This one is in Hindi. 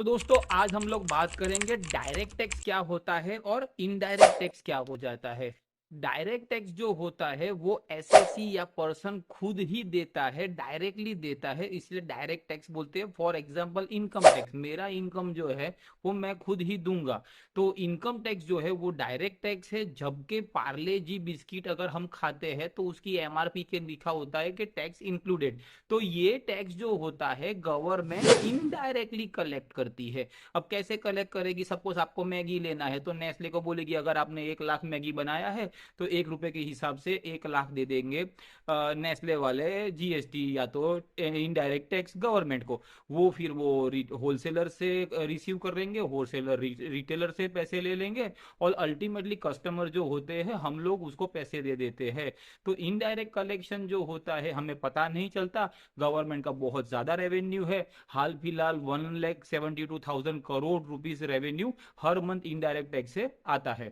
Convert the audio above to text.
तो दोस्तों आज हम लोग बात करेंगे डायरेक्ट टैक्स क्या होता है और इनडायरेक्ट टैक्स क्या हो जाता है। डायरेक्ट टैक्स जो होता है वो एसएससी या पर्सन खुद ही देता है, डायरेक्टली देता है, इसलिए डायरेक्ट टैक्स बोलते हैं। फॉर एग्जांपल इनकम टैक्स, मेरा इनकम जो है वो मैं खुद ही दूंगा, तो इनकम टैक्स जो है वो डायरेक्ट टैक्स है। जबकि पार्ले जी बिस्किट अगर हम खाते हैं तो उसकी एमआरपी के लिखा होता है कि टैक्स इंक्लूडेड। तो ये टैक्स जो होता है गवर्नमेंट इनडायरेक्टली कलेक्ट करती है। अब कैसे कलेक्ट करेगी? सपोज आपको मैगी लेना है तो नेस्ले को बोलेगी अगर आपने 1 लाख मैगी बनाया है तो 1 रुपए के हिसाब से 1 लाख दे देंगे नेस्ले वाले जीएसटी या तो इनडायरेक्ट टैक्स गवर्नमेंट को। वो फिर वो होलसेलर से रिसीव कर लेंगे, होलसेलर रिटेलर से पैसे ले लेंगे और अल्टीमेटली कस्टमर जो होते हैं हम लोग उसको पैसे दे देते हैं। तो इनडायरेक्ट कलेक्शन जो होता है हमें पता नहीं चलता। गवर्नमेंट का बहुत ज्यादा रेवेन्यू है, हाल फिलहाल 1,72,000 करोड़ रुपीस रेवेन्यू हर मंथ इनडायरेक्ट टैक्स से आता है।